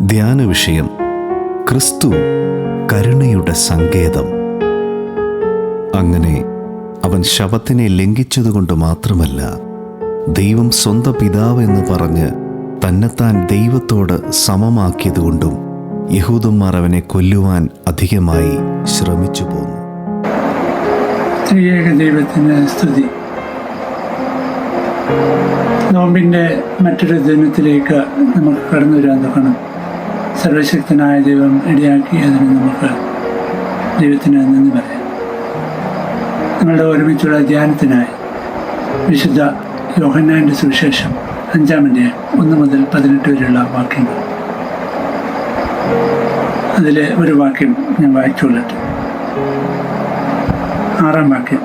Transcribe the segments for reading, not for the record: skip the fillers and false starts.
ധ്യാന വിഷയം: ക്രിസ്തു കരുണയുടെ സങ്കേതം. അങ്ങനെ അവൻ ശബത്തിനെ ലംഘിച്ചതുകൊണ്ട് മാത്രമല്ല, ദൈവം സ്വന്തം പിതാവ് എന്ന് പറഞ്ഞ് തന്നെത്താൻ ദൈവത്തോട് സമമാക്കിയതുകൊണ്ടും യഹൂദന്മാർ അവനെ കൊല്ലുവാൻ അധികമായി ശ്രമിച്ചു പോന്നു. ത്രിയേക ദൈവത്തിന് സ്തുതി. നോമ്പിൻ്റെ മറ്റൊരു ദിനത്തിലേക്ക് നമുക്ക് കടന്നു വരാൻ നോക്കണം. സർവശക്തനായ ദൈവം ഇടയാക്കിയതിന് നമുക്ക് ദൈവത്തിന് നന്ദി പറയാം. നമ്മളുടെ ഒരുമിച്ചുള്ള ധ്യാനത്തിനായി വിശുദ്ധ യോഹന്നാൻ്റെ സുവിശേഷം 5-ാം അധ്യായം 1 മുതൽ 18 വരെയുള്ള വാക്യങ്ങൾ. അതിലെ ഒരു വാക്യം ഞാൻ വായിച്ചുകൊള്ളട്ടെ. 6-ാം വാക്യം: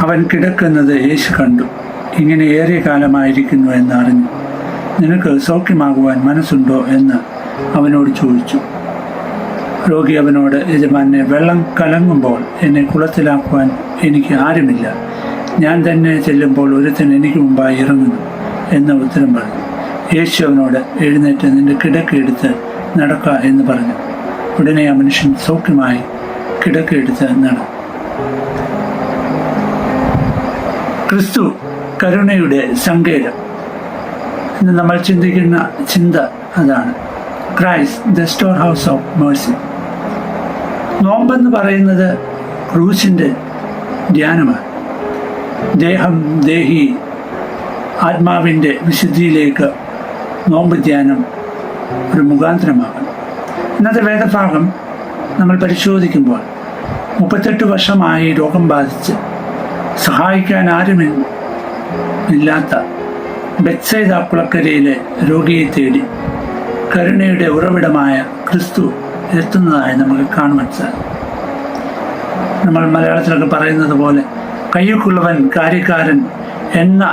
അവൻ കിടക്കുന്നത് യേശു കണ്ടു, ഇങ്ങനെ ഏറിയ കാലമായിരിക്കുന്നു എന്ന് അറിഞ്ഞു. നിനക്ക് സൗഖ്യമാകുവാൻ മനസ്സുണ്ടോ എന്ന് അവനോട് ചോദിച്ചു. രോഗി അവനോട്, യജമാനെ, വെള്ളം കലങ്ങുമ്പോൾ എന്നെ കുളത്തിലാക്കുവാൻ എനിക്ക് ആരുമില്ല. ഞാൻ തന്നെ ചെല്ലുമ്പോൾ ഒരുത്തൻ എനിക്ക് മുമ്പായി ഇറങ്ങുന്നു എന്ന് ഉത്തരം പറഞ്ഞു. യേശു അവനോട്, എഴുന്നേറ്റ് നിന്റെ കിടക്കയെടുത്ത് നടക്ക എന്ന് പറഞ്ഞു. ഉടനെ ആ മനുഷ്യൻ സൗഖ്യമായി കിടക്കയെടുത്ത് നടന്നു. ക്രിസ്തു കരുണയുടെ സങ്കേതം എന്ന് നമ്മൾ ചിന്തിക്കുന്ന ചിന്ത അതാണ്. Christ the storehouse of mercy. നോമ്പെന്ന് പറയുന്നത് ക്രൂശിൻ്റെ ധ്യാനമാണ്. ദേഹം, ദേഹി, ആത്മാവിൻ്റെ വിശുദ്ധിയിലേക്ക് നോമ്പ് ധ്യാനം ഒരു മുഖാന്തരമാകണം. ഇന്നത്തെ വേദഭാഗം നമ്മൾ പരിശോധിക്കുമ്പോൾ 38 വർഷമായി രോഗം ബാധിച്ച് സഹായിക്കാൻ ആരുമില്ലാത്ത ബെത്സൈദ കുളക്കരയിലെ രോഗിയെ തേടി കരുണയുടെ ഉറവിടമായ ക്രിസ്തു എത്തുന്നതായി നമുക്ക് കാണുവാൻ സാധിക്കും. നമ്മൾ മലയാളത്തിലൊക്കെ പറയുന്നത് പോലെ കയ്യൊക്കുള്ളവൻ കാര്യക്കാരൻ എന്ന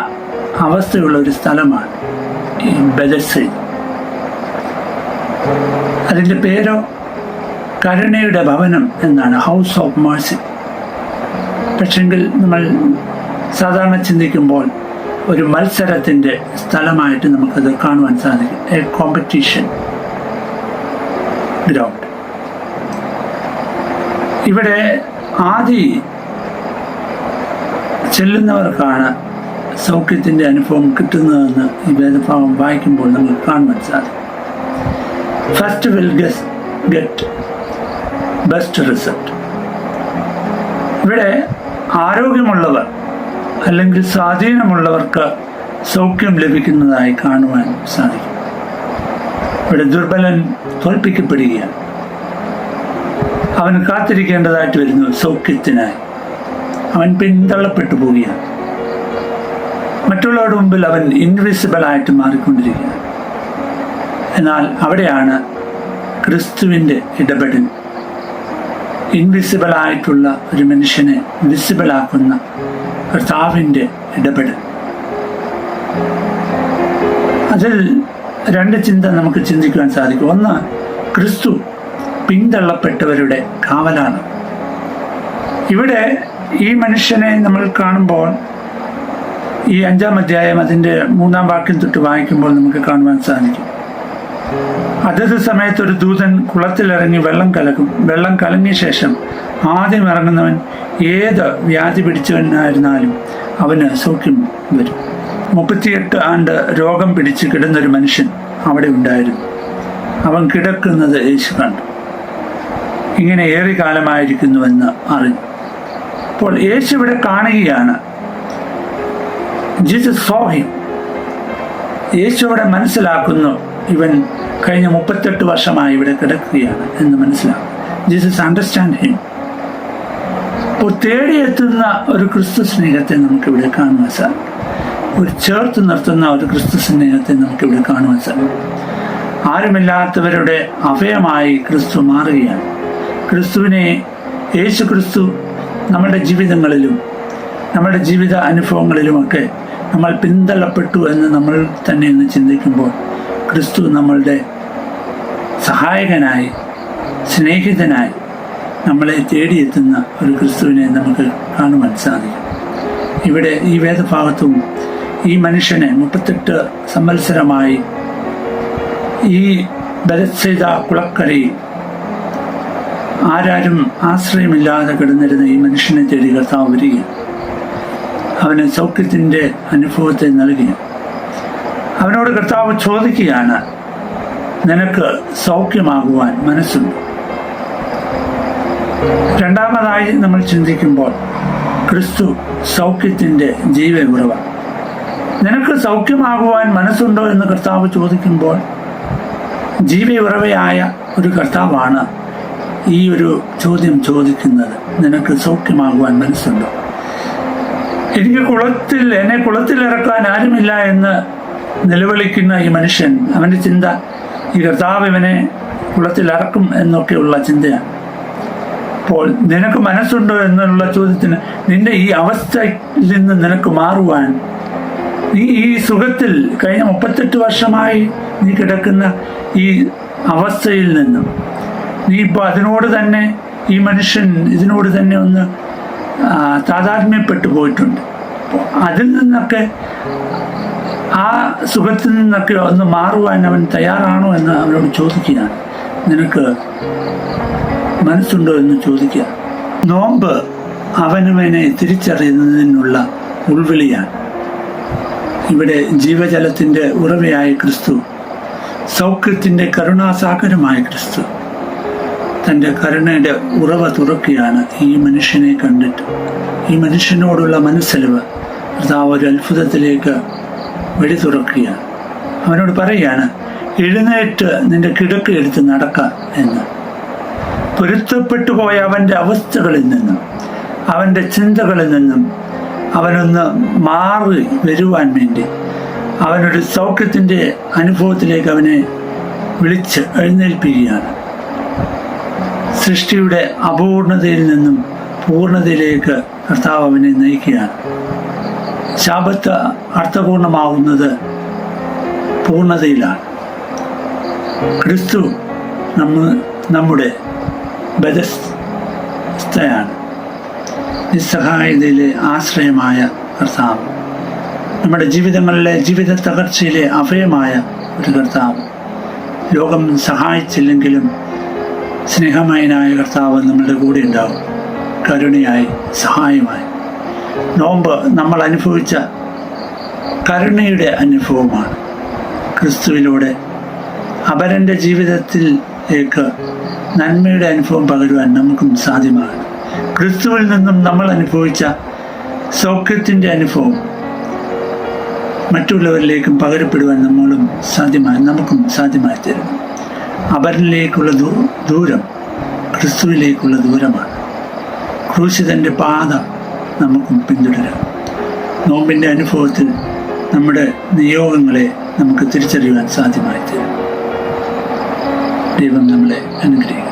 അവസ്ഥയുള്ള ഒരു സ്ഥലമാണ് ഈ ബെത്സൈദ. അതിൻ്റെ പേരോ കരുണയുടെ ഭവനം എന്നാണ്, ഹൗസ് ഓഫ് മേഴ്സി. പക്ഷെങ്കിൽ നമ്മൾ സാധാരണ ചിന്തിക്കുമ്പോൾ ഒരു മത്സരത്തിൻ്റെ സ്ഥലമായിട്ട് നമുക്കത് കാണുവാൻ സാധിക്കും. A competition ground. ഇവിടെ ആദി ചെല്ലുന്നവർക്കാണ് സൗഖ്യത്തിൻ്റെ അനുഭവം കിട്ടുന്നതെന്ന് ഈ വേദഭാഗം വായിക്കുമ്പോൾ നമുക്ക് കാണുവാൻ സാധിക്കും. First will get best result. ഇവിടെ ആരോഗ്യമുള്ളവർ അല്ലെങ്കിൽ സ്വാധീനമുള്ളവർക്ക് സൗഖ്യം ലഭിക്കുന്നതായി കാണുവാൻ സാധിക്കും. ഇവിടെ ദുർബലൻ തോൽപ്പിക്കപ്പെടുകയാണ്. അവന് കാത്തിരിക്കേണ്ടതായിട്ട് വരുന്നു സൗഖ്യത്തിനായി. അവൻ പിന്തള്ളപ്പെട്ടു പോവുകയാണ്. മറ്റുള്ളവരുടെ മുമ്പിൽ അവൻ ഇൻവിസിബിളായിട്ട് മാറിക്കൊണ്ടിരിക്കുകയാണ്. എന്നാൽ അവിടെയാണ് ക്രിസ്തുവിൻ്റെ ഇടപെടൽ. ഇൻവിസിബിളായിട്ടുള്ള ഒരു മനുഷ്യനെ വിസിബിളാക്കുന്ന കർത്താവിൻ്റെ ഇടപെടൽ. അതിൽ 2 ചിന്ത നമുക്ക് ചിന്തിക്കുവാൻ സാധിക്കും. ഒന്ന്, ക്രിസ്തു പിന്തള്ളപ്പെട്ടവരുടെ കാവലാണ്. ഇവിടെ ഈ മനുഷ്യനെ നമ്മൾ കാണുമ്പോൾ ഈ 5-ാം അധ്യായം അതിൻ്റെ 3-ാം വാക്യം തൊട്ട് വായിക്കുമ്പോൾ നമുക്ക് കാണുവാൻ സാധിക്കും. അതത് സമയത്ത് ഒരു ദൂതൻ കുളത്തിലിറങ്ങി വെള്ളം കലങ്ങിയ ശേഷം ആദ്യം ഇറങ്ങുന്നവൻ ഏത് വ്യാധി പിടിച്ചവനായിരുന്നാലും അവന് സൗഖ്യം വരും. 38 ആണ്ട് രോഗം പിടിച്ച് കിടന്നൊരു മനുഷ്യൻ അവിടെ ഉണ്ടായിരുന്നു. അവൻ കിടക്കുന്നത് യേശു കണ്ടു, ഇങ്ങനെ ഏറെ കാലമായിരിക്കുന്നുവെന്ന് അറിഞ്ഞു. അപ്പോൾ യേശു ഇവിടെ കാണുകയാണ്. Jesus saw him. യേശു അവിടെ മനസ്സിലാക്കുന്നു, ഇവൻ കഴിഞ്ഞ 38 വർഷമായി ഇവിടെ കിടക്കുകയാണ് എന്ന് മനസ്സിലാക്കും. Jesus understand him. അപ്പോൾ തേടിയെത്തുന്ന ഒരു ക്രിസ്തു സ്നേഹത്തെ നമുക്കിവിടെ കാണുവാൻ സാധിക്കും. ഒരു ചേർത്ത് നിർത്തുന്ന ഒരു ക്രിസ്തു സ്നേഹത്തെ നമുക്കിവിടെ കാണുവാൻ സാധിക്കും. ആരുമില്ലാത്തവരുടെ അഭയമായി ക്രിസ്തു മാറുകയാണ്. ക്രിസ്തുവിനെ, യേശു ക്രിസ്തു നമ്മുടെ ജീവിതങ്ങളിലും നമ്മുടെ ജീവിത അനുഭവങ്ങളിലുമൊക്കെ നമ്മൾ പിന്തള്ളപ്പെട്ടു എന്ന് നമ്മൾ തന്നെ ഒന്ന് ചിന്തിക്കുമ്പോൾ ക്രിസ്തു നമ്മളുടെ സഹായകനായി, സ്നേഹിതനായി നമ്മളെ തേടിയെത്തുന്ന ഒരു ക്രിസ്തുവിനെ നമുക്ക് കാണുവാൻ സാധിക്കും. ഇവിടെ ഈ വേദഭാഗത്തും ഈ മനുഷ്യനെ 38 സംവത്സരമായി ഈ ബെത്സൈദ കുളക്കരയിൽ ആരാരും ആശ്രയമില്ലാതെ കിടന്നിരുന്ന ഈ മനുഷ്യനെ തേടി കർത്താവ് വരികയാണ്. അവന് സൗഖ്യത്തിൻ്റെ അനുഭവത്തെ നൽകി. അവനോട് കർത്താവ് ചോദിക്കുകയാണ്, നിനക്ക് സൗഖ്യമാകുവാൻ മനസ്സുണ്ട്? രണ്ടാമതായി നമ്മൾ ചിന്തിക്കുമ്പോൾ ക്രിസ്തു സൗഖ്യത്തിൻ്റെ ജീവനുറവ. നിനക്ക് സൗഖ്യമാകുവാൻ മനസ്സുണ്ടോ എന്ന് കർത്താവ് ചോദിക്കുമ്പോൾ ജീവനുറവയായ ഒരു കർത്താവാണ് ഈ ഒരു ചോദ്യം ചോദിക്കുന്നത്. നിനക്ക് സൗഖ്യമാകുവാൻ മനസ്സുണ്ടോ? എന്നെ കുളത്തിൽ ഇറക്കാൻ ആരുമില്ല എന്ന് നിലവിളിക്കുന്ന ഈ മനുഷ്യൻ, അവൻ്റെ ചിന്ത ഈ കർത്താവ് ഇവനെ കുളത്തിൽ ഇറക്കും എന്നൊക്കെയുള്ള ചിന്തയാണ്. അപ്പോൾ നിനക്ക് മനസ്സുണ്ടോ എന്നുള്ള ചോദ്യത്തിന്, നിന്റെ ഈ അവസ്ഥയിൽ നിന്ന് നിനക്ക് മാറുവാൻ, നീ ഈ സുഖത്തിൽ കഴിഞ്ഞ 38 വർഷമായി നീ കിടക്കുന്ന ഈ അവസ്ഥയിൽ നിന്നും നീ ഇപ്പോൾ അതിനോട് തന്നെ, ഈ മനുഷ്യൻ ഇതിനോട് തന്നെ ഒന്ന് താതാത്മ്യപ്പെട്ടു പോയിട്ടുണ്ട്. അതിൽ നിന്നൊക്കെ, ആ സുഖത്തിൽ നിന്നൊക്കെ ഒന്ന് മാറുവാൻ അവൻ തയ്യാറാണോ എന്ന് അവനോട് ചോദിക്കുകയാണ്. നിനക്ക് മനസ്സുണ്ടോ എന്ന് ചോദിക്കുക. നോമ്പ് അവനവനെ തിരിച്ചറിയുന്നതിനുള്ള ഉൾവിളിയാണ്. ഇവിടെ ജീവജലത്തിൻ്റെ ഉറവയായ ക്രിസ്തു, സൗഖ്യത്തിൻ്റെ കരുണാസാഗരമായ ക്രിസ്തു തൻ്റെ കരുണയുടെ ഉറവ തുറക്കുകയാണ് ഈ മനുഷ്യനെ കണ്ടിട്ട്. ഈ മനുഷ്യനോടുള്ള മനസ്സലിവ് കർത്താവ് ഒരു അത്ഭുതത്തിലേക്ക് വെടി തുറക്കുകയാണ്. അവനോട് പറയുകയാണ്, എഴുന്നേറ്റ് നിന്റെ കിടക്ക എടുത്ത് നടക്ക എന്ന്. പൊരുത്തപ്പെട്ടു പോയ അവൻ്റെ അവസ്ഥകളിൽ നിന്നും അവൻ്റെ ചിന്തകളിൽ നിന്നും അവനൊന്ന് മാറി വരുവാൻ വേണ്ടി അവനൊരു സൗഖ്യത്തിൻ്റെ അനുഭവത്തിലേക്ക് അവനെ വിളിച്ച് എഴുന്നേൽപ്പിക്കുകയാണ്. സൃഷ്ടിയുടെ അപൂർണതയിൽ നിന്നും പൂർണ്ണതയിലേക്ക് കർത്താവ് അവനെ നയിക്കുകയാണ്. ശാബത്ത് അർത്ഥപൂർണമാകുന്നത് പൂർണ്ണതയിലാണ്. ക്രിസ്തു നമ്മുടെ ബദസ്തയാണ്, നിസ്സഹായതയിലെ ആശ്രയമായ കർത്താവ്, നമ്മുടെ ജീവിതങ്ങളിലെ ജീവിത തകർച്ചയിലെ അഭയമായ ഒരു കർത്താവ്. ലോകം സഹായിച്ചില്ലെങ്കിലും സ്നേഹമയനായ കർത്താവ് നമ്മളുടെ കൂടെ ഉണ്ടാവും, കരുണയായി, സഹായമായി. നോമ്പ് നമ്മൾ അനുഭവിച്ച കരുണയുടെ അനുഭവമാണ്. ക്രിസ്തുവിലൂടെ അപരൻ്റെ ജീവിതത്തിലേക്ക് നന്മയുടെ അനുഭവം പകരുവാൻ നമുക്കും സാധ്യമാണ്. ക്രിസ്തുവിൽ നിന്നും നമ്മൾ അനുഭവിച്ച സൗഖ്യത്തിൻ്റെ അനുഭവം മറ്റുള്ളവരിലേക്കും പകരപ്പെടുവാൻ നമുക്കും സാധ്യമായി തരുന്നു. അപരനിലേക്കുള്ള ദൂരം ക്രിസ്തുവിലേക്കുള്ള ദൂരമാണ്. ക്രൂശിതൻ്റെ പാത നമുക്കും പിന്തുടരാം. നോമ്പിൻ്റെ അനുഭവത്തിൽ നമ്മുടെ നിയോഗങ്ങളെ നമുക്ക് തിരിച്ചറിയുവാൻ സാധ്യമായി തരും. ദൈവം നമ്മളെ അനുഗ്രഹിക്കും.